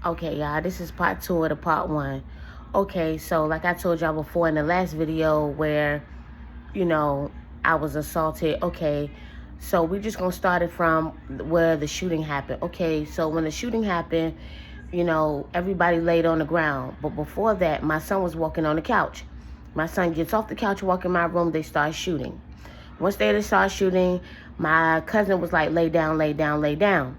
Okay, y'all, this is part two of the part one. Okay, so like I told y'all before in the last video where, you know, I was assaulted. Okay, so we just gonna start it from where the shooting happened. Okay, so when the shooting happened, everybody laid on the ground. But before that, my son was walking on the couch. My son gets off the couch, walk in my room, they start shooting. Once they start shooting, my cousin was like, lay down, lay down, lay down.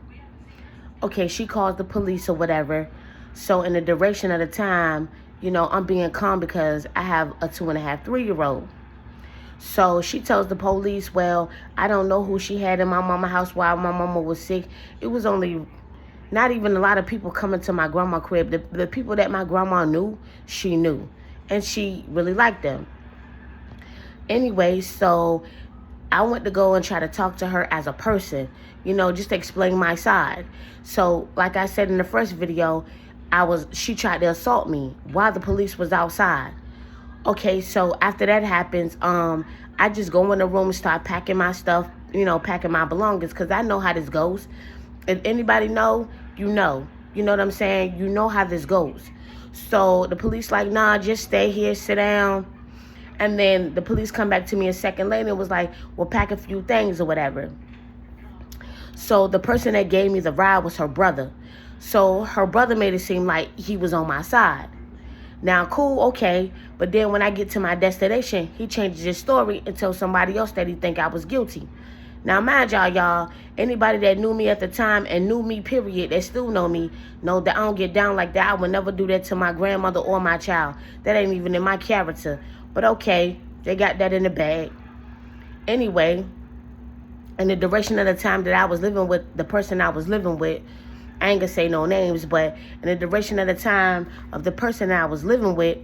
Okay, she calls the police or whatever. So in the duration of the time, I'm being calm because I have a 2.5, 3-year-old. So she tells the police, well, I don't know who she had in my mama's house while my mama was sick. It was only not even a lot of people coming to my grandma crib. The people that my grandma knew, she knew. And she really liked them. Anyway, so I went to go and try to talk to her as a person, just to explain my side. So, like I said in the first video, she tried to assault me while the police was outside. Okay, so after that happens, I just go in the room and start packing my stuff, packing my belongings, because I know how this goes. If anybody know, you know. You know what I'm saying? You know how this goes. So the police like, nah, just stay here, sit down. And then the police come back to me a second later and was like, well, pack a few things or whatever. So the person that gave me the ride was her brother. So her brother made it seem like he was on my side. Now, cool, okay. But then when I get to my destination, he changes his story and tells somebody else that he think I was guilty. Now, mind y'all, anybody that knew me at the time and knew me, period, that still know that I don't get down like that. I would never do that to my grandmother or my child. That ain't even in my character. But okay, they got that in the bag. Anyway, in the duration of the time that I was living with the person I was living with, I ain't gonna say no names, but in the duration of the time of the person I was living with,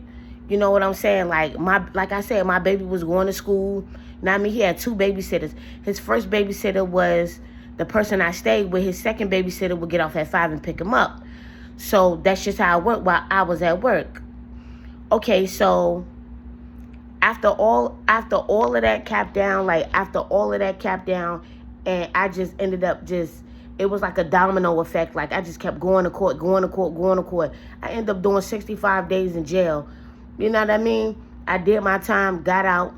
you know what I'm saying? Like I said, my baby was going to school. Now, he had 2 babysitters. His first babysitter was the person I stayed with. His second babysitter would get off at 5 and pick him up. So that's just how it went while I was at work. Okay, so after all of that capped down, and I just ended up it was like a domino effect. Like, I just kept going to court. I ended up doing 65 days in jail. You know what I mean? I did my time, got out,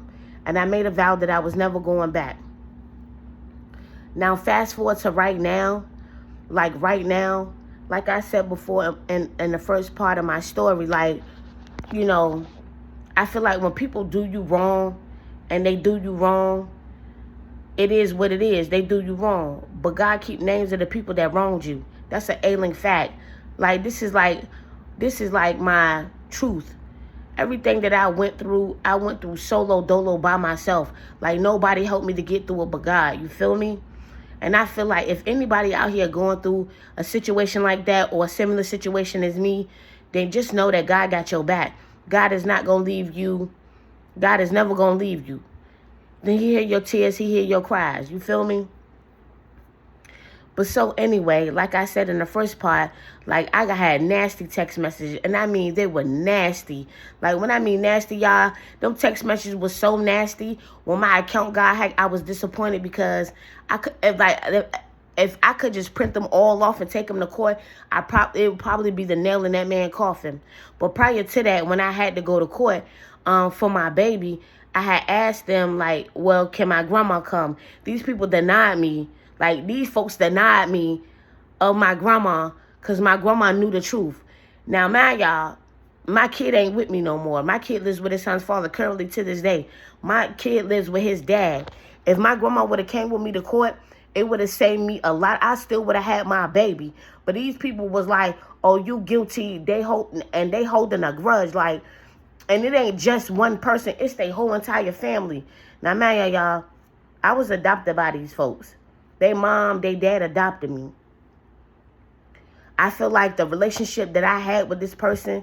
and I made a vow that I was never going back. Now, fast forward to right now, like I said before in the first part of my story, I feel like when people do you wrong and they do you wrong, it is what it is. They do you wrong. But God keep names of the people that wronged you. That's an ailing fact. This is like my truth. Everything that I went through solo dolo by myself. Like, nobody helped me to get through it but God. You feel me? And I feel like if anybody out here going through a situation like that or a similar situation as me, then just know that God got your back. God is not going to leave you. God is never going to leave you. Then He hear your tears. He hear your cries. You feel me? But so anyway, like I said in the first part, I had nasty text messages. And I mean, they were nasty. Like, when I mean nasty, y'all, them text messages was so nasty. When my account got hacked, I was disappointed because if I could just print them all off and take them to court, it would probably be the nail in that man's coffin. But prior to that, when I had to go to court for my baby, I had asked them, well, can my grandma come? These people denied me. These folks denied me of my grandma because my grandma knew the truth. Now, man, y'all, my kid ain't with me no more. My kid lives with his son's father currently to this day. My kid lives with his dad. If my grandma would have came with me to court, it would have saved me a lot. I still would have had my baby. But these people was like, oh, you guilty. They holding a grudge. And it ain't just one person. It's their whole entire family. Now, man, y'all, I was adopted by these folks. They mom, they dad adopted me. I feel like the relationship that I had with this person,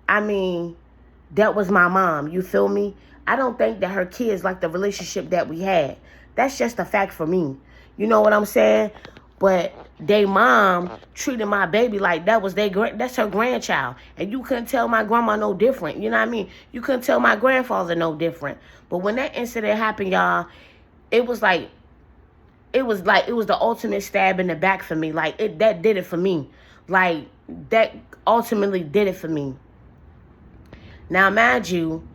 that was my mom. You feel me? I don't think that her kids like the relationship that we had. That's just a fact for me. You know what I'm saying? But they mom treated my baby like that's her grandchild. And you couldn't tell my grandma no different. You know what I mean? You couldn't tell my grandfather no different. But when that incident happened, y'all, it was the ultimate stab in the back for me. That did it for me. Like, that ultimately did it for me. Now, mind you,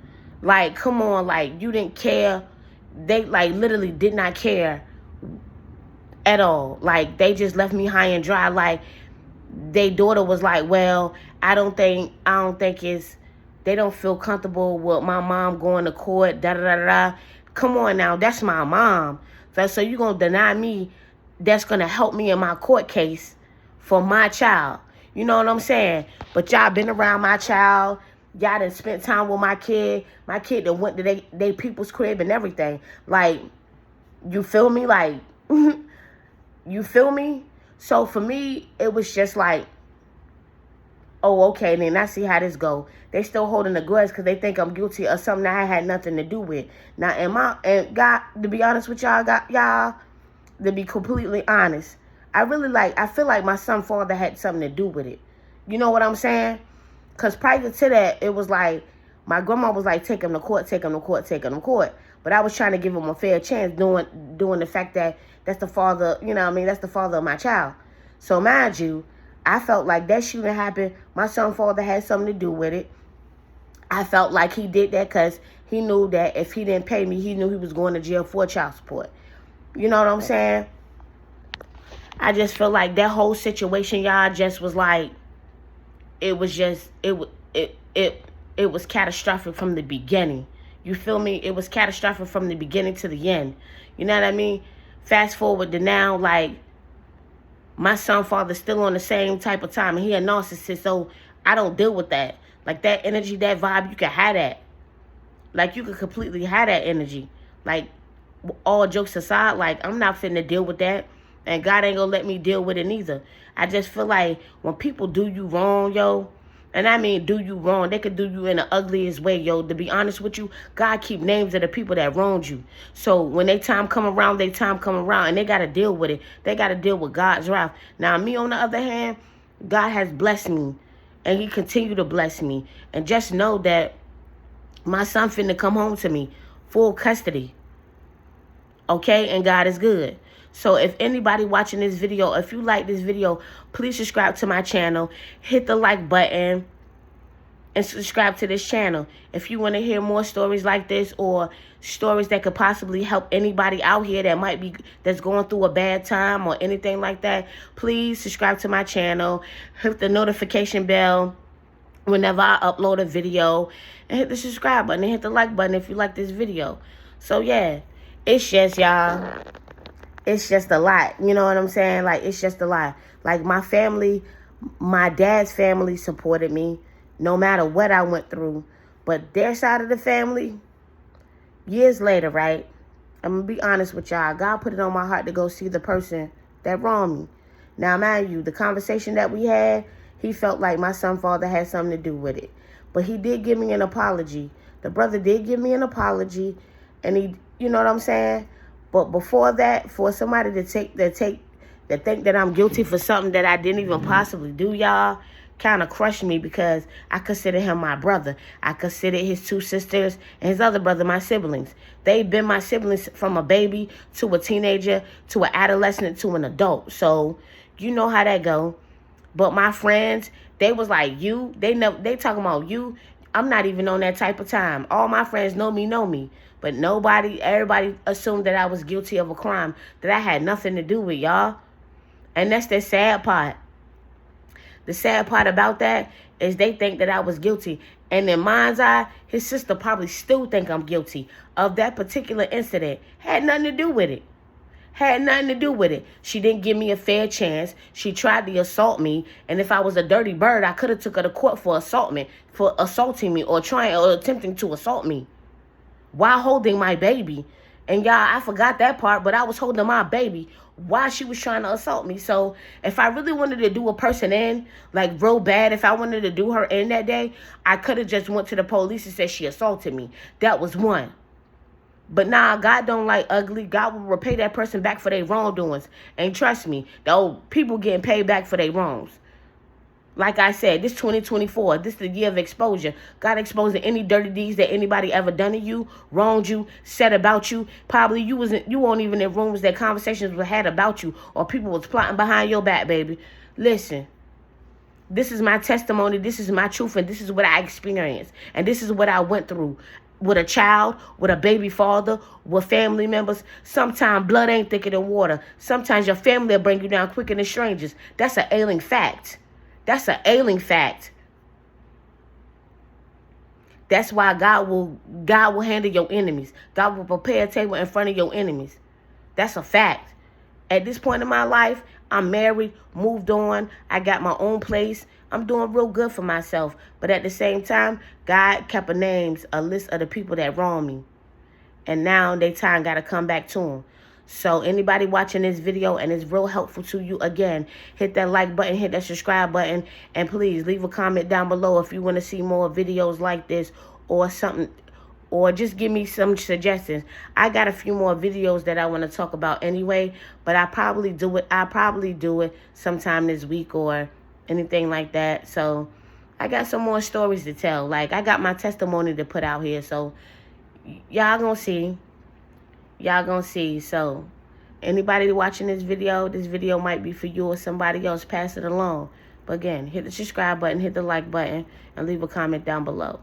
like, come on, like, you didn't care. They, like, literally did not care at all. Like, they just left me high and dry. Like, their daughter was like, well, I don't think it's, they don't feel comfortable with my mom going to court, da-da-da-da. Come on now, that's my mom. So you going to deny me that's going to help me in my court case for my child. You know what I'm saying? But y'all been around my child. Y'all done spent time with my kid. My kid that went to they people's crib and everything. Like, you feel me? Like, you feel me? So for me, it was just like, oh, okay, then I see how this go. They still holding a grudge because they think I'm guilty of something that I had nothing to do with. Now, and God, to be honest with y'all, to be completely honest, I feel like my son's father had something to do with it. You know what I'm saying? Because prior to that, it was like, my grandma was like, take him to court, take him to court, take him to court. But I was trying to give him a fair chance, doing the fact that that's the father, you know what I mean, that's the father of my child. So mind you, I felt like that shouldn't happen. My son's father had something to do with it. I felt like he did that because he knew that if he didn't pay me, he knew he was going to jail for child support. You know what I'm saying? I just feel like that whole situation, y'all, just was like, it was just, it was catastrophic from the beginning. You feel me? It was catastrophic from the beginning to the end. You know what I mean? Fast forward to now, like, my son's father's still on the same type of time, and he a narcissist, so I don't deal with that. Like, that energy, that vibe, you can have that. Like, you could completely have that energy. Like, all jokes aside, like, I'm not finna deal with that, and God ain't gonna let me deal with it neither. I just feel like when people do you wrong, yo, and I mean do you wrong, they could do you in the ugliest way, yo. To be honest with you, God keep names of the people that wronged you. So when they time come around, and they got to deal with it. They got to deal with God's wrath. Now, me, on the other hand, God has blessed me, and he continue to bless me. And just know that my son finna come home to me, full custody. Okay? And God is good. So if anybody watching this video, if you like this video, please subscribe to my channel. Hit the like button and subscribe to this channel. If you want to hear more stories like this, or stories that could possibly help anybody out here that's going through a bad time or anything like that, please subscribe to my channel. Hit the notification bell whenever I upload a video, and hit the subscribe button and hit the like button if you like this video. So yeah, it's just, y'all, it's just a lot. You know what I'm saying? Like, it's just a lot. Like, my family, my dad's family supported me no matter what I went through. But their side of the family, years later, right? I'm going to be honest with y'all. God put it on my heart to go see the person that wronged me. Now, mind you, the conversation that we had, he felt like my son's father had something to do with it. But he did give me an apology. The brother did give me an apology. And he, you know what I'm saying? But before that, for somebody to think that I'm guilty for something that I didn't even possibly do, y'all, kind of crushed me, because I consider him my brother. I consider his two sisters and his other brother my siblings. They've been my siblings from a baby to a teenager to an adolescent to an adult. So you know how that go. But my friends, they was like, they talking about you. I'm not even on that type of time. All my friends know me. But everybody assumed that I was guilty of a crime that I had nothing to do with, y'all. And that's the sad part. The sad part about that is they think that I was guilty. And in mind's eye, his sister probably still think I'm guilty of that particular incident. Had nothing to do with it. Had nothing to do with it. She didn't give me a fair chance. She tried to assault me. And if I was a dirty bird, I could have took her to court for assaulting me or attempting to assault me while holding my baby. And y'all, I forgot that part, but I was holding my baby while she was trying to assault me. So if I really wanted to do a person in, like real bad, if I wanted to do her in that day, I could have just went to the police and said she assaulted me. That was one. But nah, God don't like ugly. God will repay that person back for their wrongdoings. And trust me, the people getting paid back for their wrongs. Like I said, this 2024, this is the year of exposure. God exposing any dirty deeds that anybody ever done to you, wronged you, said about you. Probably you weren't even in rooms that conversations were had about you, or people was plotting behind your back, baby. Listen, This is my testimony. This is my truth. And this is what I experienced. And this is what I went through with a child, with a baby father, with family members. Sometimes blood ain't thicker than water. Sometimes your family will bring you down quicker than strangers. That's an ailing fact. That's an ailing fact. That's why God will handle your enemies. God will prepare a table in front of your enemies. That's a fact. At this point in my life, I'm married, moved on. I got my own place. I'm doing real good for myself. But at the same time, God kept a list of the people that wronged me. And now their time got to come back to them. So anybody watching this video and it's real helpful to you, again, hit that like button, hit that subscribe button, and please leave a comment down below if you want to see more videos like this or something, or just give me some suggestions. I got a few more videos that I want to talk about anyway, but I'll probably do it sometime this week or anything like that. So I got some more stories to tell. Like, I got my testimony to put out here, so y'all gonna see. Y'all gonna see. So anybody watching this video might be for you or somebody else. Pass it along. But again, hit the subscribe button, hit the like button, and leave a comment down below.